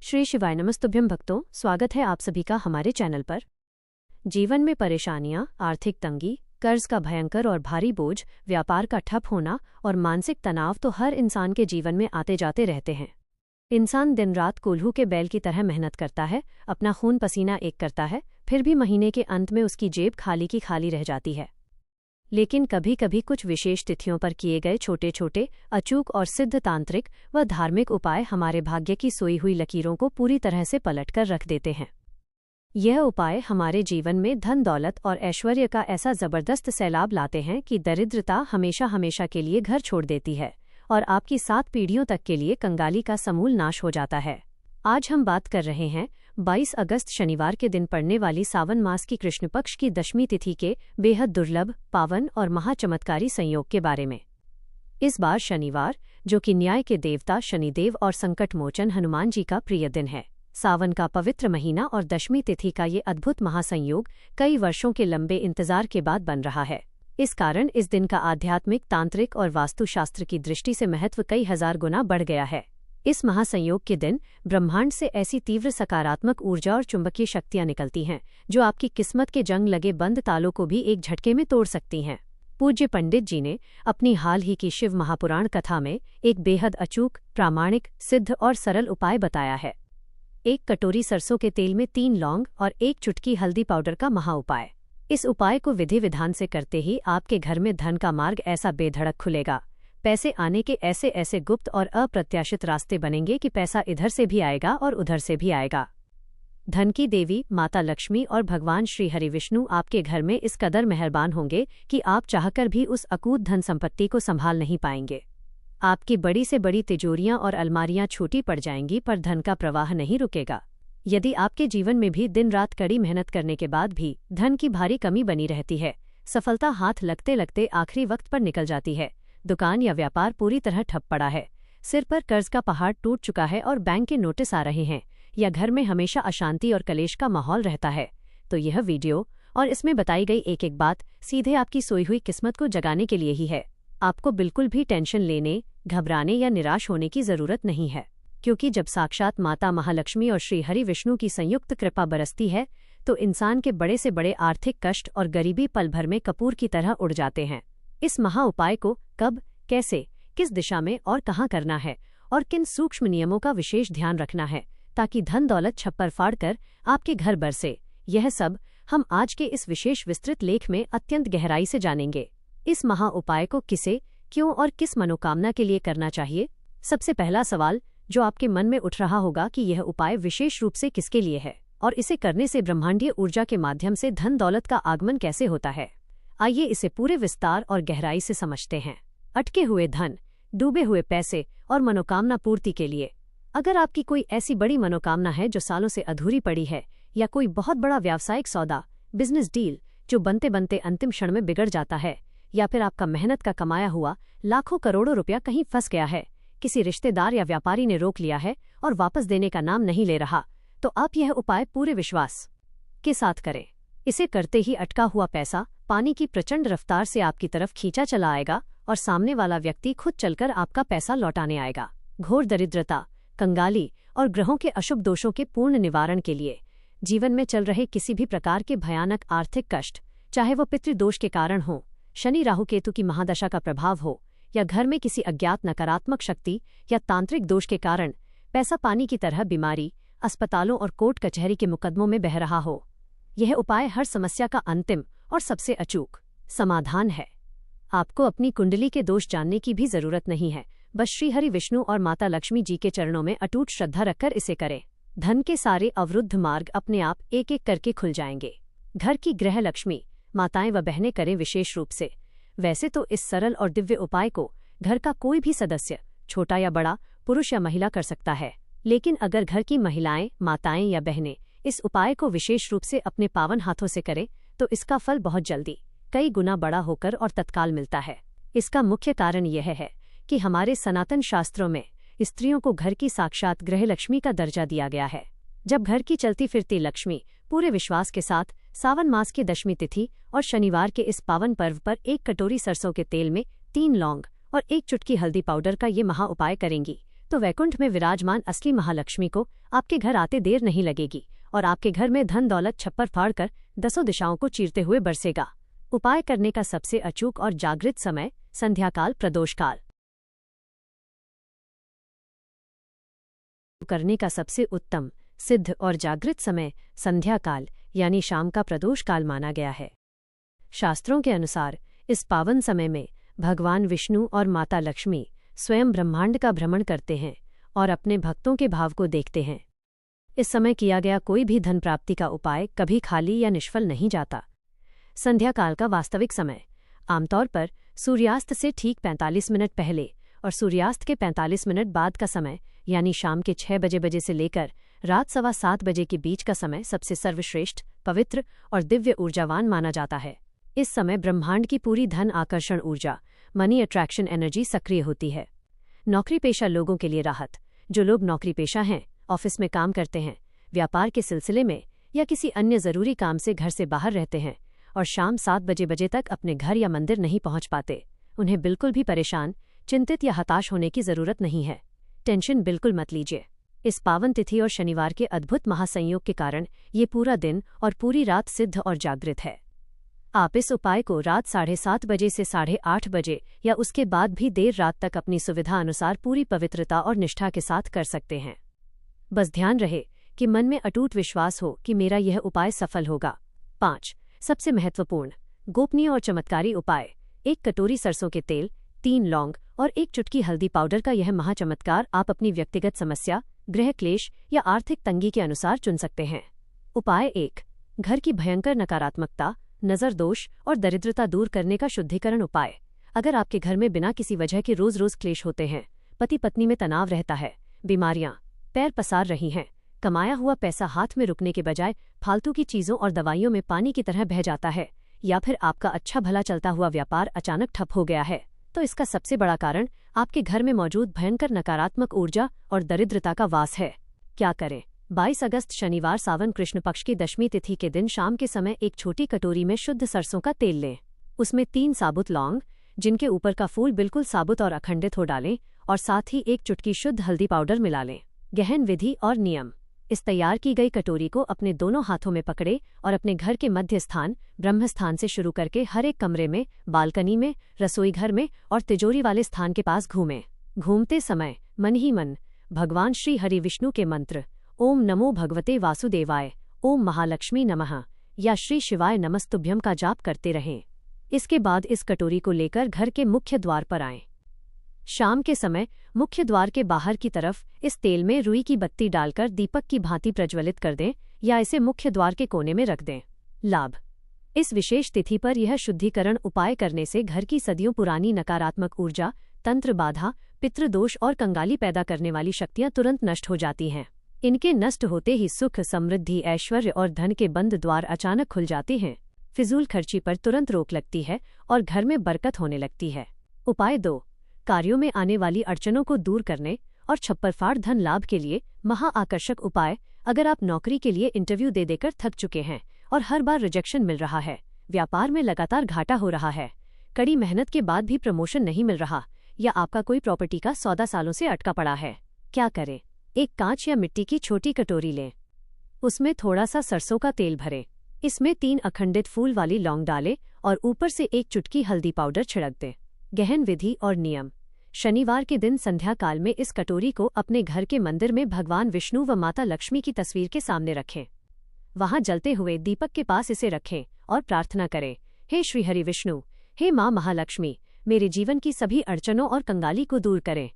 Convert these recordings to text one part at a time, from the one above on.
श्री शिवाय नमस्तुभ्यं भक्तों, स्वागत है आप सभी का हमारे चैनल पर। जीवन में परेशानियां, आर्थिक तंगी, कर्ज का भयंकर और भारी बोझ, व्यापार का ठप होना और मानसिक तनाव तो हर इंसान के जीवन में आते जाते रहते हैं। इंसान दिन रात कोल्हू के बैल की तरह मेहनत करता है, अपना खून पसीना एक करता है, फिर भी महीने के अंत में उसकी जेब खाली की खाली रह जाती है। लेकिन कभी कभी कुछ विशेष तिथियों पर किए गए छोटे छोटे, अचूक और सिद्ध तांत्रिक व धार्मिक उपाय हमारे भाग्य की सोई हुई लकीरों को पूरी तरह से पलटकर रख देते हैं। यह उपाय हमारे जीवन में धन दौलत और ऐश्वर्य का ऐसा जबरदस्त सैलाब लाते हैं कि दरिद्रता हमेशा हमेशा के लिए घर छोड़ देती है और आपकी 7 पीढ़ियों तक के लिए कंगाली का समूल नाश हो जाता है। आज हम बात कर रहे हैं 22 अगस्त शनिवार के दिन पड़ने वाली सावन मास की कृष्ण पक्ष की दशमी तिथि के बेहद दुर्लभ, पावन और महाचमत्कारी संयोग के बारे में। इस बार शनिवार, जो कि न्याय के देवता शनिदेव और संकट मोचन हनुमान जी का प्रिय दिन है, सावन का पवित्र महीना और दशमी तिथि का ये अद्भुत महासंयोग कई वर्षों के लंबे इंतजार के बाद बन रहा है। इस कारण इस दिन का आध्यात्मिक, तांत्रिक और वास्तुशास्त्र की दृष्टि से महत्व कई हजार गुना बढ़ गया है। इस महासंयोग के दिन ब्रह्मांड से ऐसी तीव्र सकारात्मक ऊर्जा और चुंबकीय शक्तियां निकलती हैं जो आपकी किस्मत के जंग लगे बंद तालों को भी एक झटके में तोड़ सकती हैं। पूज्य पंडित जी ने अपनी हाल ही की शिव महापुराण कथा में एक बेहद अचूक, प्रामाणिक, सिद्ध और सरल उपाय बताया है। 1 कटोरी सरसों के तेल में 3 लौंग और 1 चुटकी हल्दी पाउडर का महाउपाय। इस उपाय को विधि विधान से करते ही आपके घर में धन का मार्ग ऐसा बेधड़क खुलेगा, पैसे आने के ऐसे ऐसे गुप्त और अप्रत्याशित रास्ते बनेंगे कि पैसा इधर से भी आएगा और उधर से भी आएगा। धन की देवी माता लक्ष्मी और भगवान श्री हरि विष्णु आपके घर में इस कदर मेहरबान होंगे कि आप चाहकर भी उस अकूत धन संपत्ति को संभाल नहीं पाएंगे। आपकी बड़ी से बड़ी तिजोरियां और अलमारियां छोटी पड़ जाएंगी, पर धन का प्रवाह नहीं रुकेगा। यदि आपके जीवन में भी दिन रात कड़ी मेहनत करने के बाद भी धन की भारी कमी बनी रहती है, सफलता हाथ लगते लगते आखिरी वक्त पर निकल जाती है, दुकान या व्यापार पूरी तरह ठप पड़ा है, सिर पर कर्ज का पहाड़ टूट चुका है और बैंक के नोटिस आ रहे हैं, या घर में हमेशा अशांति और कलेश का माहौल रहता है, तो यह वीडियो और इसमें बताई गई एक एक बात सीधे आपकी सोई हुई किस्मत को जगाने के लिए ही है। आपको बिल्कुल भी टेंशन लेने, घबराने या निराश होने की जरूरत नहीं है, क्योंकि जब साक्षात माता महालक्ष्मी और श्री हरि विष्णु की संयुक्त कृपा बरसती है तो इंसान के बड़े से बड़े आर्थिक कष्ट और गरीबी पल भर में कपूर की तरह उड़ जाते हैं। इस महा उपाय को कब, कैसे, किस दिशा में और कहाँ करना है और किन सूक्ष्म नियमों का विशेष ध्यान रखना है ताकि धन दौलत छप्पर फाड़कर आपके घर बरसे, यह सब हम आज के इस विशेष विस्तृत लेख में अत्यंत गहराई से जानेंगे। इस महा उपाय को किसे, क्यों और किस मनोकामना के लिए करना चाहिए? सबसे पहला सवाल जो आपके मन में उठ रहा होगा कि यह उपाय विशेष रूप से किसके लिए है और इसे करने से ब्रह्मांडीय ऊर्जा के माध्यम से धन दौलत का आगमन कैसे होता है। आइए इसे पूरे विस्तार और गहराई से समझते हैं। अटके हुए धन, डूबे हुए पैसे और मनोकामना पूर्ति के लिए। अगर आपकी कोई ऐसी बड़ी मनोकामना है जो सालों से अधूरी पड़ी है, या कोई बहुत बड़ा व्यावसायिक सौदा, बिजनेस डील जो बनते बनते अंतिम क्षण में बिगड़ जाता है, या फिर आपका मेहनत का कमाया हुआ लाखों करोड़ों रुपया कहीं फंस गया है, किसी रिश्तेदार या व्यापारी ने रोक लिया है और वापस देने का नाम नहीं ले रहा, तो आप यह उपाय पूरे विश्वास के साथ करें। इसे करते ही अटका हुआ पैसा पानी की प्रचंड रफ्तार से आपकी तरफ खींचा चला आएगा और सामने वाला व्यक्ति खुद चलकर आपका पैसा लौटाने आएगा। घोर दरिद्रता, कंगाली और ग्रहों के अशुभ दोषों के पूर्ण निवारण के लिए जीवन में चल रहे किसी भी प्रकार के भयानक आर्थिक कष्ट, चाहे वो पितृदोष के कारण हो, शनि राहु केतु की महादशा का प्रभाव हो, या घर में किसी अज्ञात नकारात्मक शक्ति या तांत्रिक दोष के कारण पैसा पानी की तरह बीमारी, अस्पतालों और कोर्ट कचहरी के मुकदमों में बह रहा हो, यह उपाय हर समस्या का अंतिम और सबसे अचूक समाधान है। आपको अपनी कुंडली के दोष जानने की भी जरूरत नहीं है, बस श्री हरि विष्णु और माता लक्ष्मी जी के चरणों में अटूट श्रद्धा रखकर इसे करें। धन के सारे अवरुद्ध मार्ग अपने आप एक एक करके खुल जाएंगे। घर की गृह लक्ष्मी, माताएं व बहनें करें विशेष रूप से। वैसे तो इस सरल और दिव्य उपाय को घर का कोई भी सदस्य, छोटा या बड़ा, पुरुष या महिला कर सकता है, लेकिन अगर घर की महिलाएं, माताएं या बहनें इस उपाय को विशेष रूप से अपने पावन हाथों से करें तो इसका फल बहुत जल्दी, कई गुना बड़ा होकर और तत्काल मिलता है। इसका मुख्य कारण यह है कि हमारे सनातन शास्त्रों में स्त्रियों को घर की साक्षात गृह लक्ष्मी का दर्जा दिया गया है। जब घर की चलती फिरती लक्ष्मी पूरे विश्वास के साथ सावन मास की दशमी तिथि और शनिवार के इस पावन पर्व पर 1 कटोरी सरसों के तेल में 3 लौंग और 1 चुटकी हल्दी पाउडर का ये महा उपाय करेंगी, तो वैकुंठ में विराजमान असली महालक्ष्मी को आपके घर आते देर नहीं लगेगी और आपके घर में धन दौलत छप्पर फाड़कर 10 दिशाओं को चीरते हुए बरसेगा। उपाय करने का सबसे अचूक और जागृत समय संध्याकाल प्रदोषकाल। करने का सबसे उत्तम, सिद्ध और जागृत समय संध्याकाल यानी शाम का प्रदोषकाल माना गया है। शास्त्रों के अनुसार इस पावन समय में भगवान विष्णु और माता लक्ष्मी स्वयं ब्रह्मांड का भ्रमण करते हैं और अपने भक्तों के भाव को देखते हैं। इस समय किया गया कोई भी धन प्राप्ति का उपाय कभी खाली या निष्फल नहीं जाता। संध्याकाल का वास्तविक समय आमतौर पर सूर्यास्त से ठीक 45 मिनट पहले और सूर्यास्त के 45 मिनट बाद का समय यानी शाम के 6 बजे से लेकर रात 7:15 बजे के बीच का समय सबसे सर्वश्रेष्ठ, पवित्र और दिव्य ऊर्जावान माना जाता है। इस समय ब्रह्मांड की पूरी धन आकर्षण ऊर्जा, मनी अट्रैक्शन एनर्जी सक्रिय होती है। नौकरी पेशा लोगों के लिए राहत। जो लोग नौकरी पेशा हैं, ऑफिस में काम करते हैं, व्यापार के सिलसिले में या किसी अन्य जरूरी काम से घर से बाहर रहते हैं और शाम 7 बजे तक अपने घर या मंदिर नहीं पहुंच पाते, उन्हें बिल्कुल भी परेशान, चिंतित या हताश होने की जरूरत नहीं है। टेंशन बिल्कुल मत लीजिए। इस पावन तिथि और शनिवार के अद्भुत महासंयोग के कारण ये पूरा दिन और पूरी रात सिद्ध और जागृत है। आप इस उपाय को रात 7:30 बजे से 8:30 बजे या उसके बाद भी देर रात तक अपनी सुविधा अनुसार पूरी पवित्रता और निष्ठा के साथ कर सकते हैं। बस ध्यान रहे कि मन में अटूट विश्वास हो कि मेरा यह उपाय सफल होगा। 5. सबसे महत्वपूर्ण, गोपनीय और चमत्कारी उपाय। 1 कटोरी सरसों के तेल, 3 लौंग और 1 चुटकी हल्दी पाउडर का यह महाचमत्कार आप अपनी व्यक्तिगत समस्या, गृह क्लेश या आर्थिक तंगी के अनुसार चुन सकते हैं। उपाय 1. घर की भयंकर नकारात्मकता, नजर दोष और दरिद्रता दूर करने का शुद्धिकरण उपाय। अगर आपके घर में बिना किसी वजह के रोज रोज क्लेश होते हैं, पति पत्नी में तनाव रहता है, बीमारियां पैर पसार रही हैं, कमाया हुआ पैसा हाथ में रुकने के बजाय फालतू की चीजों और दवाइयों में पानी की तरह बह जाता है, या फिर आपका अच्छा भला चलता हुआ व्यापार अचानक ठप हो गया है, तो इसका सबसे बड़ा कारण आपके घर में मौजूद भयंकर नकारात्मक ऊर्जा और दरिद्रता का वास है। क्या करें? 22 अगस्त शनिवार सावन कृष्ण पक्ष की दशमी तिथि के दिन शाम के समय एक छोटी कटोरी में शुद्ध सरसों का तेल लें। उसमें 3 साबुत लौंग, जिनके ऊपर का फूल बिल्कुल साबुत और अखंडित हो डालें, और साथ ही 1 चुटकी शुद्ध हल्दी पाउडर मिला लें। गहन विधि और नियम। इस तैयार की गई कटोरी को अपने दोनों हाथों में पकड़े और अपने घर के मध्य स्थान ब्रह्मस्थान से शुरू करके हर एक कमरे में, बालकनी में, रसोई घर में और तिजोरी वाले स्थान के पास घूमें। घूमते समय मन ही मन भगवान श्री हरि विष्णु के मंत्र ओम नमो भगवते वासुदेवाय, ओम महालक्ष्मी नमः या श्री शिवाय नमस्तुभ्यम का जाप करते रहें। इसके बाद इस कटोरी को लेकर घर के मुख्य द्वार पर आएं। शाम के समय मुख्य द्वार के बाहर की तरफ इस तेल में रुई की बत्ती डालकर दीपक की भांति प्रज्वलित कर दें या इसे मुख्य द्वार के कोने में रख दें। लाभ। इस विशेष तिथि पर यह शुद्धिकरण उपाय करने से घर की सदियों पुरानी नकारात्मक ऊर्जा, तंत्र बाधा, पितृदोष और कंगाली पैदा करने वाली शक्तियां तुरंत नष्ट हो जाती हैं। इनके नष्ट होते ही सुख, समृद्धि, ऐश्वर्य और धन के बंद द्वार अचानक खुल जाते हैं। फिजूल खर्ची पर तुरंत रोक लगती है और घर में बरकत होने लगती है। उपाय 2. कार्यों में आने वाली अड़चनों को दूर करने और छप्परफाड़ धन लाभ के लिए महाआकर्षक उपाय। अगर आप नौकरी के लिए इंटरव्यू दे देकर थक चुके हैं और हर बार रिजेक्शन मिल रहा है, व्यापार में लगातार घाटा हो रहा है, कड़ी मेहनत के बाद भी प्रमोशन नहीं मिल रहा, या आपका कोई प्रॉपर्टी का सौदा सालों से अटका पड़ा है, क्या करें? एक कांच या मिट्टी की छोटी कटोरी लें। उसमें थोड़ा सा सरसों का तेल भरें। इसमें 3 अखंडित फूल वाली लौंग डालें और ऊपर से 1 चुटकी हल्दी पाउडर छिड़क दें। गहन विधि और नियम। शनिवार के दिन संध्या काल में इस कटोरी को अपने घर के मंदिर में भगवान विष्णु व माता लक्ष्मी की तस्वीर के सामने रखें। वहां जलते हुए दीपक के पास इसे रखें और प्रार्थना करें, हे श्री हरि विष्णु, हे माँ महालक्ष्मी, मेरे जीवन की सभी अड़चनों और कंगाली को दूर करें।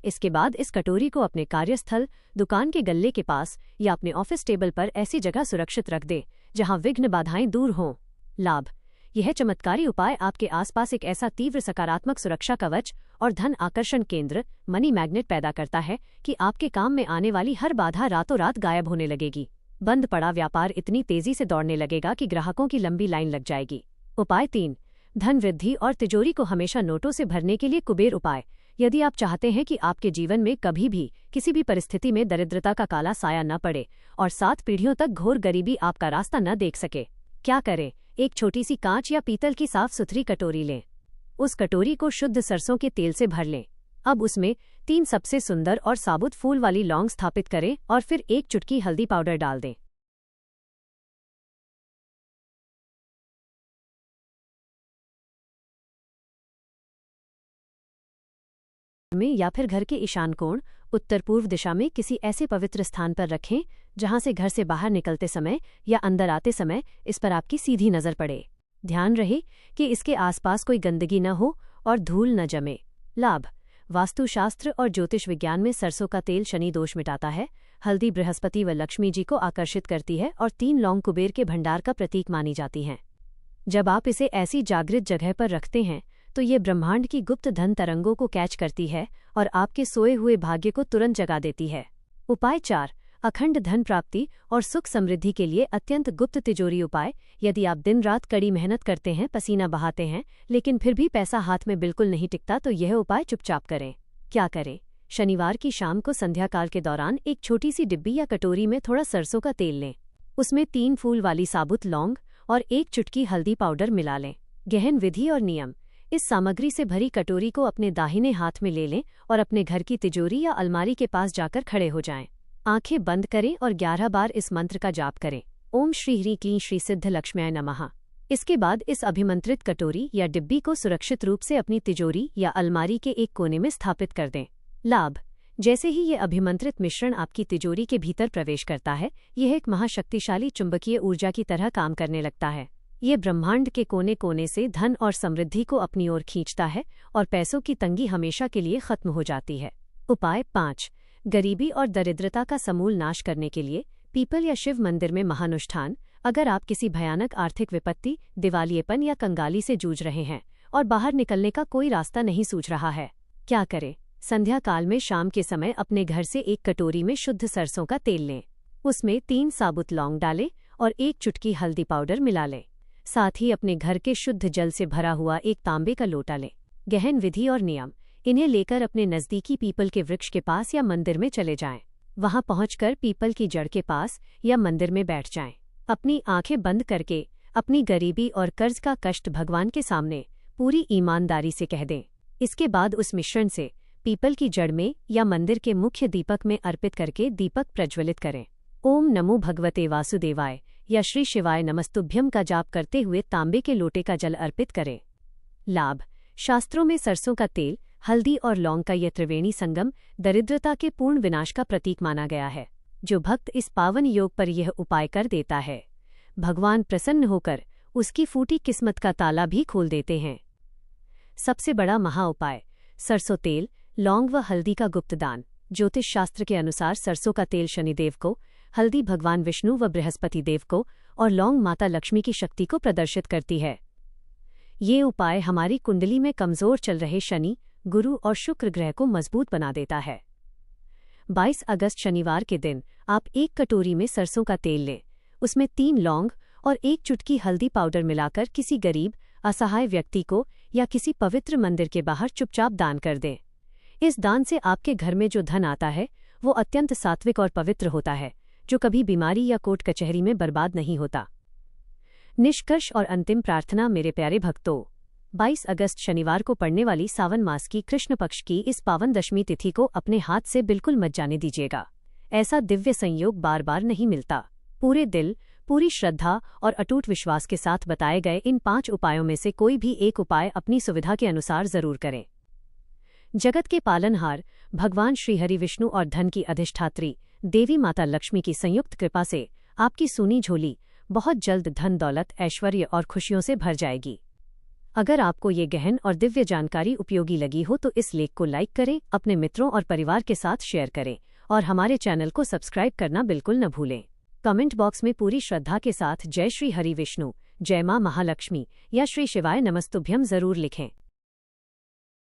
इसके बाद इस कटोरी को अपने कार्यस्थल, दुकान के गल्ले के पास या अपने ऑफिस टेबल पर ऐसी जगह सुरक्षित रख दें जहां विघ्न बाधाएं दूर हों। लाभ। यह चमत्कारी उपाय आपके आसपास एक ऐसा तीव्र सकारात्मक सुरक्षा कवच और धन आकर्षण केंद्र, मनी मैग्नेट पैदा करता है कि आपके काम में आने वाली हर बाधा रातों रात गायब होने लगेगी। बंद पड़ा व्यापार इतनी तेजी से दौड़ने लगेगा कि ग्राहकों की लंबी लाइन लग जाएगी। उपाय 3. धन वृद्धि और तिजोरी को हमेशा नोटों से भरने के लिए कुबेर उपाय। यदि आप चाहते हैं कि आपके जीवन में कभी भी किसी भी परिस्थिति में दरिद्रता का काला साया न पड़े और 7 पीढ़ियों तक घोर गरीबी आपका रास्ता न देख सके, क्या करें? एक छोटी सी कांच या पीतल की साफ सुथरी कटोरी लें। उस कटोरी को शुद्ध सरसों के तेल से भर लें। अब उसमें 3 सबसे सुंदर और साबुत फूल वाली लौंग स्थापित करें और फिर 1 चुटकी हल्दी पाउडर डाल दें। में या फिर घर के ईशान कोण उत्तर पूर्व दिशा में किसी ऐसे पवित्र स्थान पर रखें जहां से घर से बाहर निकलते समय या अंदर आते समय इस पर आपकी सीधी नजर पड़े। ध्यान रहे कि इसके आसपास कोई गंदगी न हो और धूल न जमे। लाभ। वास्तुशास्त्र और ज्योतिष विज्ञान में सरसों का तेल शनि दोष मिटाता है, हल्दी बृहस्पति व लक्ष्मी जी को आकर्षित करती है और 3 लौंग कुबेर के भंडार का प्रतीक मानी जाती हैं। जब आप इसे ऐसी जागृत जगह पर रखते हैं तो ये ब्रह्मांड की गुप्त धन तरंगों को कैच करती है और आपके सोए हुए भाग्य को तुरंत जगा देती है। उपाय 4। अखंड धन प्राप्ति और सुख समृद्धि के लिए अत्यंत गुप्त तिजोरी उपाय। यदि आप दिन रात कड़ी मेहनत करते हैं, पसीना बहाते हैं, लेकिन फिर भी पैसा हाथ में बिल्कुल नहीं टिकता, तो यह उपाय चुपचाप करें। क्या करें? शनिवार की शाम को संध्या काल के दौरान एक छोटी सी डिब्बी या कटोरी में थोड़ा सरसों का तेल लें। उसमें 3 फूल वाली साबुत लौंग और 1 चुटकी हल्दी पाउडर मिला लें। गहन विधि और नियम। इस सामग्री से भरी कटोरी को अपने दाहिने हाथ में ले लें और अपने घर की तिजोरी या अलमारी के पास जाकर खड़े हो जाएं। आंखें बंद करें और 11 बार इस मंत्र का जाप करें। ओम श्री ह्रीं क्लीं श्री सिद्ध लक्ष्म्याय नमः। इसके बाद इस अभिमंत्रित कटोरी या डिब्बी को सुरक्षित रूप से अपनी तिजोरी या अलमारी के एक कोने में स्थापित कर दें। लाभ। जैसे ही ये अभिमंत्रित मिश्रण आपकी तिजोरी के भीतर प्रवेश करता है, यह एक महाशक्तिशाली चुंबकीय ऊर्जा की तरह काम करने लगता है। ये ब्रह्मांड के कोने कोने से धन और समृद्धि को अपनी ओर खींचता है और पैसों की तंगी हमेशा के लिए खत्म हो जाती है। उपाय 5। गरीबी और दरिद्रता का समूल नाश करने के लिए पीपल या शिव मंदिर में महानुष्ठान। अगर आप किसी भयानक आर्थिक विपत्ति, दिवालियेपन या कंगाली से जूझ रहे हैं और बाहर निकलने का कोई रास्ता नहीं सूझ रहा है, क्या करें? संध्या काल में शाम के समय अपने घर से एक कटोरी में शुद्ध सरसों का तेल लें। उसमें 3 साबुत लौंग डालें और 1 चुटकी हल्दी पाउडर मिला लें। साथ ही अपने घर के शुद्ध जल से भरा हुआ एक तांबे का लोटा लें। गहन विधि और नियम। इन्हें लेकर अपने नज़दीकी पीपल के वृक्ष के पास या मंदिर में चले जाएं। वहां पहुंचकर पीपल की जड़ के पास या मंदिर में बैठ जाएं। अपनी आंखें बंद करके अपनी गरीबी और कर्ज का कष्ट भगवान के सामने पूरी ईमानदारी से कह दें। इसके बाद उस मिश्रण से पीपल की जड़ में या मंदिर के मुख्य दीपक में अर्पित करके दीपक प्रज्वलित करें। ओम नमो भगवते वासुदेवाय या श्री शिवाय नमस्तुभ्यम का जाप करते हुए तांबे के लोटे का जल अर्पित करें। लाभ। शास्त्रों में सरसों का तेल, हल्दी और लौंग का यह त्रिवेणी संगम दरिद्रता के पूर्ण विनाश का प्रतीक माना गया है। जो भक्त इस पावन योग पर यह उपाय कर देता है, भगवान प्रसन्न होकर उसकी फूटी किस्मत का ताला भी खोल देते हैं। सबसे बड़ा महाउपाय। सरसों तेल, लौंग व हल्दी का गुप्त दान। ज्योतिष शास्त्र के अनुसार सरसों का तेल शनिदेव को, हल्दी भगवान विष्णु व बृहस्पति देव को और लौंग माता लक्ष्मी की शक्ति को प्रदर्शित करती है। ये उपाय हमारी कुंडली में कमजोर चल रहे शनि, गुरु और शुक्र ग्रह को मजबूत बना देता है। 22 अगस्त शनिवार के दिन आप एक कटोरी में सरसों का तेल लें। उसमें 3 लौंग और 1 चुटकी हल्दी पाउडर मिलाकर किसी गरीब, असहाय व्यक्ति को या किसी पवित्र मंदिर के बाहर चुपचाप दान कर दें। इस दान से आपके घर में जो धन आता है वो अत्यंत सात्विक और पवित्र होता है, जो कभी बीमारी या कोर्ट कचहरी में बर्बाद नहीं होता। निष्कर्ष और अंतिम प्रार्थना। मेरे प्यारे भक्तों, 22 अगस्त शनिवार को पड़ने वाली सावन मास की कृष्ण पक्ष की इस पावन दशमी तिथि को अपने हाथ से बिल्कुल मत जाने दीजिएगा। ऐसा दिव्य संयोग बार बार नहीं मिलता। पूरे दिल, पूरी श्रद्धा और अटूट विश्वास के साथ बताए गए इन 5 उपायों में से कोई भी एक उपाय अपनी सुविधा के अनुसार जरूर करें। जगत के पालनहार भगवान श्रीहरि विष्णु और धन की अधिष्ठात्री देवी माता लक्ष्मी की संयुक्त कृपा से आपकी सूनी झोली बहुत जल्द धन, दौलत, ऐश्वर्य और खुशियों से भर जाएगी। अगर आपको ये गहन और दिव्य जानकारी उपयोगी लगी हो तो इस लेख को लाइक करें, अपने मित्रों और परिवार के साथ शेयर करें और हमारे चैनल को सब्सक्राइब करना बिल्कुल न भूलें। कमेंट बॉक्स में पूरी श्रद्धा के साथ जय श्री हरि विष्णु, जय मां महालक्ष्मी या श्री शिवाय नमस्तुभ्यम जरूर लिखें।